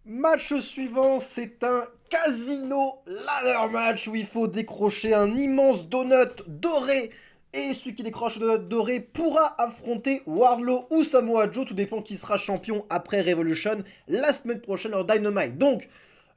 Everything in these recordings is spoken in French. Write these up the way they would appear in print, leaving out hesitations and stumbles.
Match suivant, c'est un casino ladder match où il faut décrocher un immense donut doré. Et celui qui décroche le donut doré pourra affronter Wardlow ou Samoa Joe, tout dépend qui sera champion après Revolution la semaine prochaine lors Dynamite. Donc,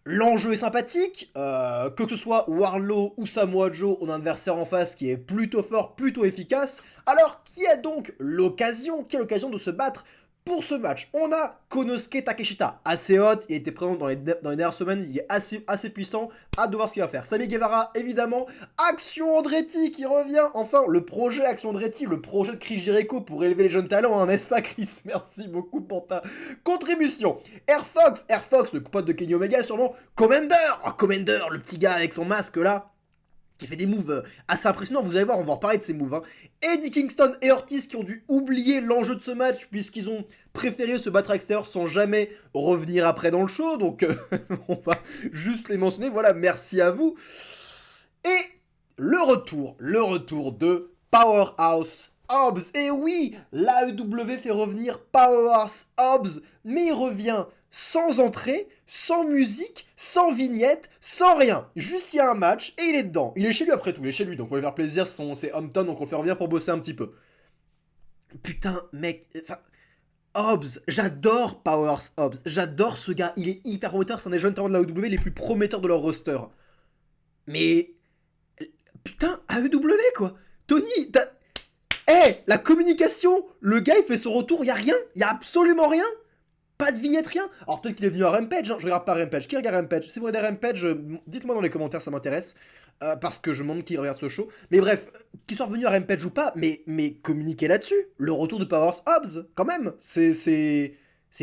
l'enjeu est sympathique, que ce soit Wardlow ou Samoa Joe, on a un adversaire en face qui est plutôt fort, plutôt efficace. Alors, qui a donc l'occasion, de se battre pour ce match? On a Konosuke Takeshita, assez hot, il était présent dans les dernières semaines, il est assez puissant, hâte de voir ce qu'il va faire. Sammy Guevara, évidemment, Action Andretti qui revient, enfin, le projet Action Andretti, le projet de Chris Jericho pour élever les jeunes talents, hein, n'est-ce pas Chris? Merci beaucoup pour ta contribution. Air Fox, le pote de Kenny Omega, sûrement, Commander, oh, Commander, le petit gars avec son masque là, qui fait des moves assez impressionnants, vous allez voir, on va en parler de ces moves. Hein. Eddie Kingston et Ortiz qui ont dû oublier l'enjeu de ce match puisqu'ils ont préféré se battre à l'extérieur sans jamais revenir après dans le show, donc on va juste les mentionner, voilà, merci à vous. Et le retour de Powerhouse Hobbs. Et oui, l'AEW fait revenir Powerhouse Hobbs, mais il revient sans entrée, sans musique, sans vignette, sans rien. Juste il y a un match et il est dedans. Il est chez lui après tout, il est chez lui, donc faut lui faire plaisir, c'est hometown, donc on le fait revenir pour bosser un petit peu. Putain, mec, enfin... Hobbs, j'adore Powerhouse Hobbs, j'adore ce gars, il est hyper prometteur, c'est un des jeunes talents de la AEW les plus prometteurs de leur roster. Mais... Putain, AEW quoi. Tony, t'as... La communication, le gars il fait son retour, y a rien, y a absolument rien. Pas de vignette, rien. Alors peut-être qu'il est venu à Rampage, hein. Je regarde pas Rampage. Qui regarde Rampage? Si vous regardez Rampage, dites-moi dans les commentaires, ça m'intéresse. Parce que je me demande qui regarde ce show. Mais bref, qu'il soit revenu à Rampage ou pas, mais communiquez là-dessus. Le retour de Powerhouse Hobbs, quand même. C'est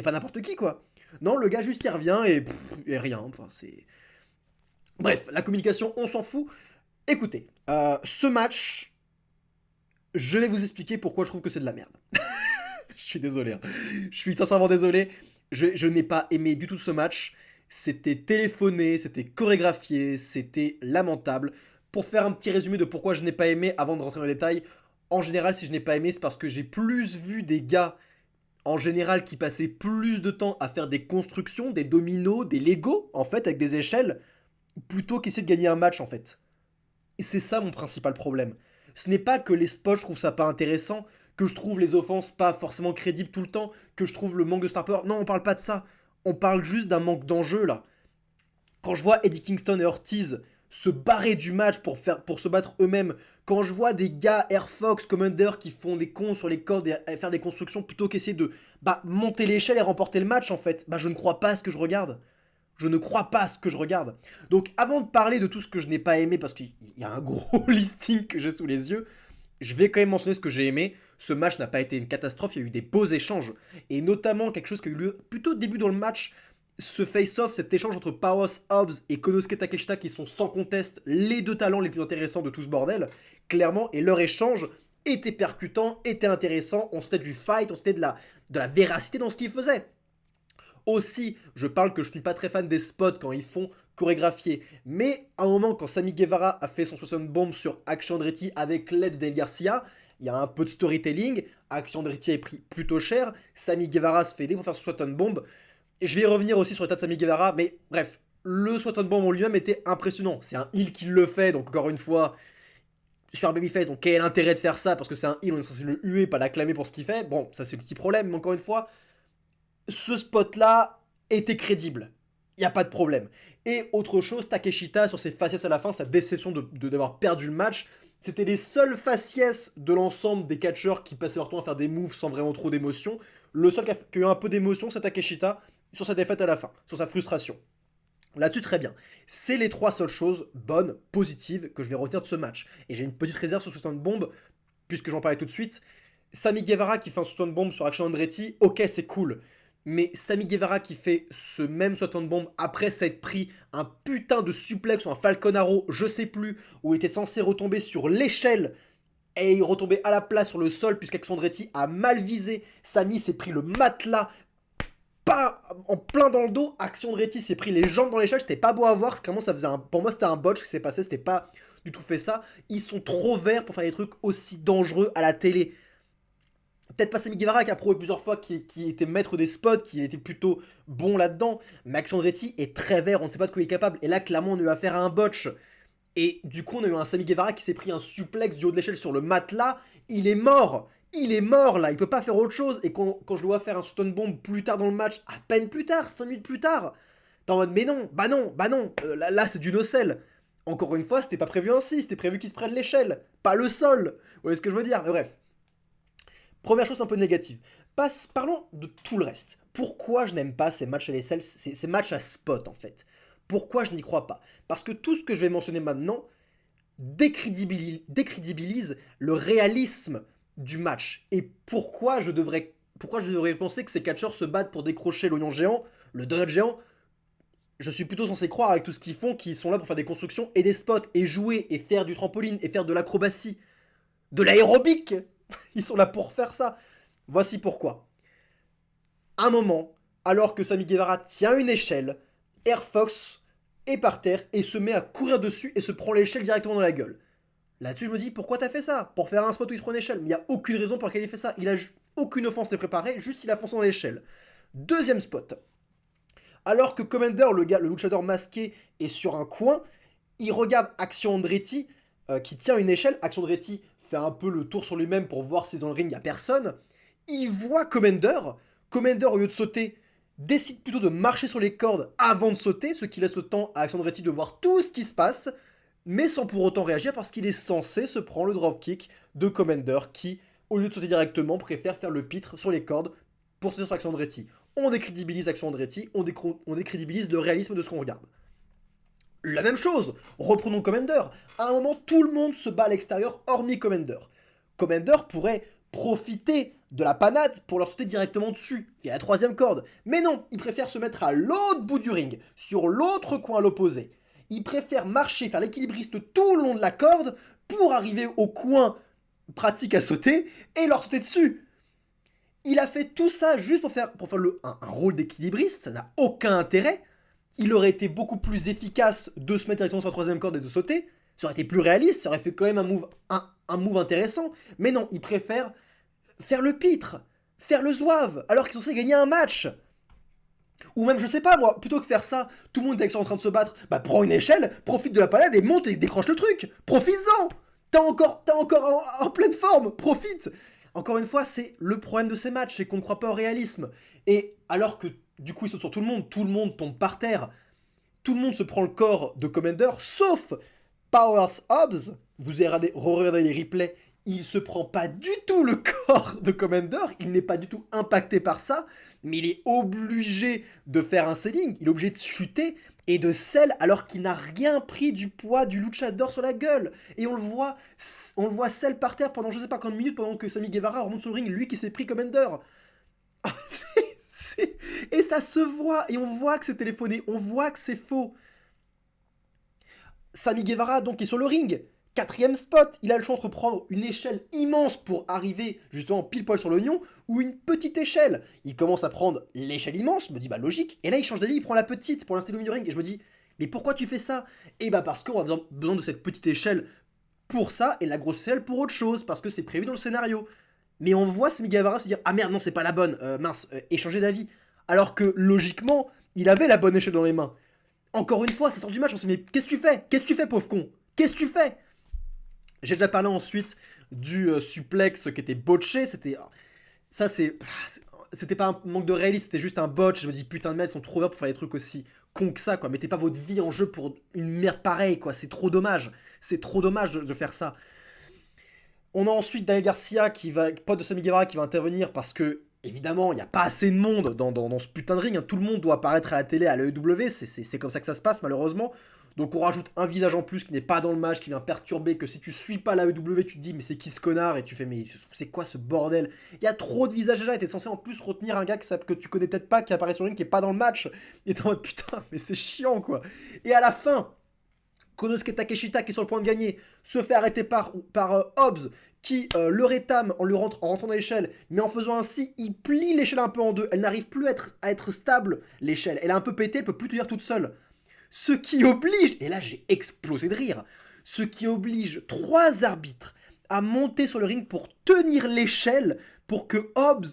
pas n'importe qui, quoi. Non, le gars juste il revient et rien. Enfin, c'est... Bref, la communication, on s'en fout. Écoutez, ce match, je vais vous expliquer pourquoi je trouve que c'est de la merde. Je suis désolé. Hein. Je suis sincèrement désolé. Je n'ai pas aimé du tout ce match. C'était téléphoné, c'était chorégraphié, c'était lamentable. Pour faire un petit résumé de pourquoi je n'ai pas aimé, avant de rentrer dans les détails, en général, si je n'ai pas aimé, c'est parce que j'ai plus vu des gars, en général, qui passaient plus de temps à faire des constructions, des dominos, des Lego, en fait, avec des échelles, plutôt qu'essayer de gagner un match, en fait. Et c'est ça mon principal problème. Ce n'est pas que les spots, je trouve ça pas intéressant, que je trouve les offenses pas forcément crédibles tout le temps, que je trouve le manque de star power. Non, on parle pas de ça. On parle juste d'un manque d'enjeu là. Quand je vois Eddie Kingston et Ortiz se barrer du match pour se battre eux-mêmes, quand je vois des gars Air Fox, Commander qui font des cons sur les cordes et faire des constructions plutôt qu'essayer de monter l'échelle et remporter le match en fait, je ne crois pas à ce que je regarde. Je ne crois pas à ce que je regarde. Donc avant de parler de tout ce que je n'ai pas aimé, parce qu'il y a un gros listing que j'ai sous les yeux, je vais quand même mentionner ce que j'ai aimé. Ce match n'a pas été une catastrophe, il y a eu des beaux échanges. Et notamment quelque chose qui a eu lieu plutôt au début dans le match, ce face-off, cet échange entre Powerhouse Hobbs et Konosuke Takeshita qui sont sans conteste les deux talents les plus intéressants de tout ce bordel, clairement, et leur échange était percutant, était intéressant, on sentait du fight, on sentait de la véracité dans ce qu'ils faisaient. Aussi, je parle que je suis pas très fan des spots quand ils font chorégraphier. Mais à un moment, quand Sammy Guevara a fait son 60 bomb sur Action Andretti avec l'aide de Daniel Garcia, il y a un peu de storytelling. Action Andretti est pris plutôt cher. Sammy Guevara se fait aider pour faire son 60 bomb. Et je vais y revenir aussi sur l'état de Sammy Guevara. Mais bref, le 60 bomb en lui-même était impressionnant. C'est un heal qui le fait, donc encore une fois, sur un babyface. Donc quel est l'intérêt de faire ça? Parce que c'est un heal, on est censé le huer, pas l'acclamer pour ce qu'il fait. Bon, ça c'est le petit problème, mais encore une fois, ce spot-là était crédible. Il n'y a pas de problème. Et autre chose, Takeshita, sur ses faciès à la fin, sa déception d'avoir perdu le match, c'était les seules faciès de l'ensemble des catcheurs qui passaient leur temps à faire des moves sans vraiment trop d'émotion. Le seul qui a eu un peu d'émotion, c'est Takeshita, sur sa défaite à la fin, sur sa frustration. Là-dessus, très bien. C'est les trois seules choses bonnes, positives, que je vais retenir de ce match. Et j'ai une petite réserve sur 60 bombes, puisque j'en parlais tout de suite. Sammy Guevara qui fait un 60 bomb sur Action Andretti, ok, c'est cool. Mais Sammy Guevara qui fait ce même 60 bomb après s'être pris un putain de suplex ou un Falcon Arrow, je sais plus, où il était censé retomber sur l'échelle et il retombait à la place sur le sol puisqu'Action Andretti a mal visé. Sammy s'est pris le matelas pas en plein dans le dos. Action Andretti s'est pris les jambes dans l'échelle. C'était pas beau à voir. Vraiment, ça faisait pour moi, c'était un botch qui s'est passé. C'était pas du tout fait ça. Ils sont trop verts pour faire des trucs aussi dangereux à la télé. Peut-être pas Sammy Guevara qui a prouvé plusieurs fois qu'il était maître des spots, qu'il était plutôt bon là-dedans. Max Andretti est très vert, on ne sait pas de quoi il est capable. Et là, clairement, on a eu affaire à un botch. Et du coup, on a eu un Sammy Guevara qui s'est pris un suplex du haut de l'échelle sur le matelas. Il est mort. Il est mort là, il peut pas faire autre chose. Et quand je dois faire un stun bomb plus tard dans le match, à peine plus tard, 5 minutes plus tard, t'es en mode mais non, bah non, bah non, là c'est du no-sell. Encore une fois, c'était pas prévu ainsi, c'était prévu qu'il se prenne l'échelle, pas le sol. Vous voyez ce que je veux dire? Mais bref. Première chose un peu négative. Parlons de tout le reste. Pourquoi je n'aime pas ces matchs à l'aisselle, ces matchs à spot en fait? Pourquoi je n'y crois pas? Parce que tout ce que je vais mentionner maintenant décrédibilise le réalisme du match. Et pourquoi je devrais penser que ces catcheurs se battent pour décrocher l'oignon géant, le donut géant? Je suis plutôt censé croire avec tout ce qu'ils font qu'ils sont là pour faire des constructions et des spots et jouer et faire du trampoline et faire de l'acrobatie, de l'aérobic. Ils sont là pour faire ça. Voici pourquoi. Un moment, alors que Sammy Guevara tient une échelle, Air Fox est par terre et se met à courir dessus et se prend l'échelle directement dans la gueule. Là-dessus, je me dis, pourquoi t'as fait ça? Pour faire un spot où il se prend une échelle. Mais il n'y a aucune raison pour laquelle il fait ça. Il a aucune offense n'est préparée, juste il a foncé dans l'échelle. Deuxième spot. Alors que Commander, le luchador masqué, est sur un coin, il regarde Action Andretti, qui tient une échelle. Action Andretti fait un peu le tour sur lui-même pour voir si dans le ring il n'y a personne. Il voit Commander. Commander, au lieu de sauter, décide plutôt de marcher sur les cordes avant de sauter, ce qui laisse le temps à Action Andretti de voir tout ce qui se passe, mais sans pour autant réagir parce qu'il est censé se prendre le dropkick de Commander qui, au lieu de sauter directement, préfère faire le pitre sur les cordes pour sauter sur Action Andretti. On décrédibilise Action Andretti, on décrédibilise le réalisme de ce qu'on regarde. La même chose, reprenons Commander. À un moment, tout le monde se bat à l'extérieur, hormis Commander. Commander pourrait profiter de la panade pour leur sauter directement dessus, via la troisième corde. Mais non, il préfère se mettre à l'autre bout du ring, sur l'autre coin à l'opposé. Il préfère marcher, faire l'équilibriste tout le long de la corde pour arriver au coin pratique à sauter et leur sauter dessus. Il a fait tout ça juste pour faire un rôle d'équilibriste, ça n'a aucun intérêt. Il aurait été beaucoup plus efficace de se mettre directement sur la troisième corde et de sauter. Ça aurait été plus réaliste, ça aurait fait quand même un move intéressant. Mais non, il préfère faire le pitre, faire le zouave, alors qu'ils sont censés gagner un match. Ou même, je sais pas moi, plutôt que faire ça, tout le monde est en train de se battre, bah prends une échelle, profite de la panade et monte et décroche le truc. Profites-en. T'es encore en pleine forme, profite. Encore une fois, c'est le problème de ces matchs, c'est qu'on ne croit pas au réalisme. Et alors que du coup, il saute sur tout le monde tombe par terre, tout le monde se prend le corps de Commander, sauf Powers Hobbs. Vous regardez les replays, il se prend pas du tout le corps de Commander, il n'est pas du tout impacté par ça, mais il est obligé de faire un selling, il est obligé de chuter et de sell alors qu'il n'a rien pris du poids du luchador sur la gueule. Et on le voit sell par terre pendant je sais pas combien de minutes pendant que Sammy Guevara remonte sur le ring, lui qui s'est pris Commander. Et ça se voit, et on voit que c'est téléphoné, on voit que c'est faux. Sammy Guevara donc est sur le ring, quatrième spot, il a le choix entre prendre une échelle immense pour arriver justement pile poil sur l'oignon, ou une petite échelle. Il commence à prendre l'échelle immense, je me dis bah logique, et là il change d'avis, il prend la petite pour l'installer au milieu du ring, et je me dis mais pourquoi tu fais ça? Et bah parce qu'on a besoin de cette petite échelle pour ça, et la grosse échelle pour autre chose, parce que c'est prévu dans le scénario. Mais on voit Sammy Guevara se dire ah merde non c'est pas la bonne, et changer d'avis. Alors que logiquement, il avait la bonne échelle dans les mains. Encore une fois, ça sort du match, on se dit mais qu'est-ce que tu fais? Qu'est-ce que tu fais pauvre con? Qu'est-ce que tu fais? J'ai déjà parlé ensuite du suplex qui était botché, c'était pas un manque de réalisme, c'était juste un botch. Je me dis putain de merde, ils sont trop verts pour faire des trucs aussi cons que ça quoi. Mettez pas votre vie en jeu pour une merde pareille quoi, c'est trop dommage. C'est trop dommage de faire ça. On a ensuite Daniel Garcia, pote de Sammy Guevara, qui va intervenir parce que, évidemment, il n'y a pas assez de monde dans ce putain de ring. Hein. Tout le monde doit apparaître à la télé, à l'AEW, c'est comme ça que ça se passe, malheureusement. Donc on rajoute un visage en plus qui n'est pas dans le match, qui vient perturber, que si tu suis pas l'AEW, tu te dis, mais c'est qui ce connard? Et tu fais, mais c'est quoi ce bordel? Il y a trop de visages déjà, et t'es censé en plus retenir un gars que tu connais peut-être pas, qui apparaît sur le ring, qui est pas dans le match. Et t'es en mode, putain, mais c'est chiant, quoi. Et à la fin, Konosuke Takeshita, qui est sur le point de gagner, se fait arrêter par Hobbs, qui le rétame en rentrant dans l'échelle, mais en faisant ainsi, il plie l'échelle un peu en deux. Elle n'arrive plus à être stable, l'échelle. Elle a un peu pété, elle peut plus tenir toute seule. Ce qui oblige, et là j'ai explosé de rire, ce qui oblige 3 arbitres à monter sur le ring pour tenir l'échelle, pour que Hobbs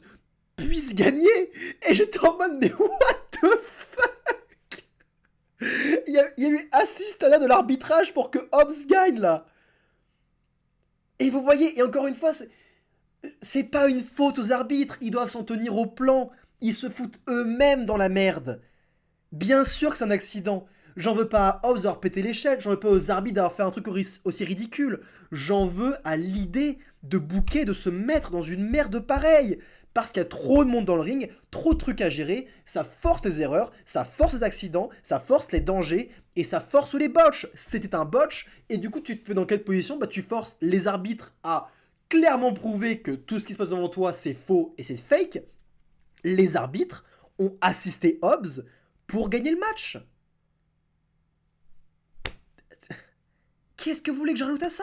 puisse gagner. Et j'étais en mode, mais what the fuck? Il y a eu assistana de l'arbitrage pour que Hobbs gagne, là. Et vous voyez, et encore une fois, c'est pas une faute aux arbitres, ils doivent s'en tenir au plan, ils se foutent eux-mêmes dans la merde. Bien sûr que c'est un accident. J'en veux pas à Hobbs d'avoir pété l'échelle, j'en veux pas aux arbitres d'avoir fait un truc aussi ridicule. J'en veux à l'idée de bouquer, de se mettre dans une merde pareille. Parce qu'il y a trop de monde dans le ring, trop de trucs à gérer, ça force les erreurs, ça force les accidents, ça force les dangers, et ça force les botches. C'était un botch, et du coup tu te mets dans quelle position? Bah tu forces les arbitres à clairement prouver que tout ce qui se passe devant toi c'est faux et c'est fake. Les arbitres ont assisté Hobbs pour gagner le match. Qu'est-ce que vous voulez que j'ajoute à ça?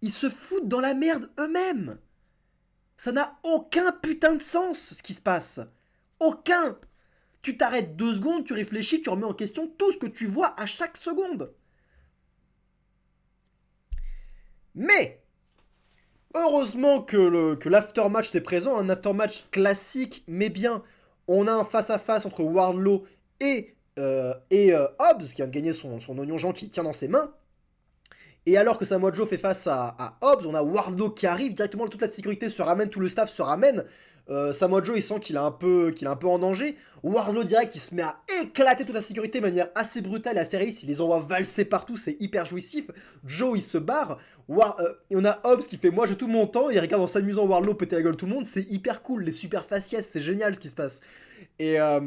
Ils se foutent dans la merde eux-mêmes. Ça n'a aucun putain de sens ce qui se passe. Aucun. Tu t'arrêtes 2 secondes, tu réfléchis, tu remets en question tout ce que tu vois à chaque seconde. Mais, heureusement que l'aftermatch était présent, un aftermatch classique mais bien. On a un face-à-face entre Wardlow et Hobbs, qui vient de gagner son oignon Jean qui tient dans ses mains. Et alors que Samoa Joe fait face à Hobbs, on a Wardlow qui arrive, directement toute la sécurité se ramène, tout le staff se ramène. Samoa Joe il sent qu'il est un peu en danger. Wardlow direct il se met à éclater toute la sécurité de manière assez brutale et assez réaliste. Il les envoie valser partout, c'est hyper jouissif. Joe il se barre. Et on a Hobbs qui fait moi j'ai tout mon temps. Il regarde en s'amusant Wardlow péter la gueule tout le monde. C'est hyper cool, les super faciès, c'est génial ce qui se passe. Et à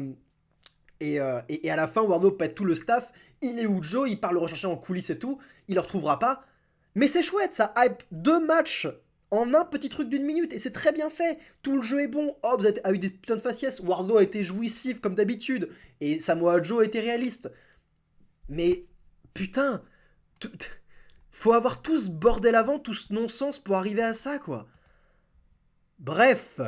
la fin, Wardlow pète tout le staff. Il est où Joe? Il part le rechercher en coulisses et tout. Il le retrouvera pas. Mais c'est chouette, ça hype 2 matchs en un petit truc d'1 minute. Et c'est très bien fait. Tout le jeu est bon. Hobbs a eu des putains de faciès. Wardlow a été jouissif comme d'habitude. Et Samoa Joe a été réaliste. Mais putain, faut avoir tout ce bordel avant, tout ce non-sens pour arriver à ça, quoi. Bref.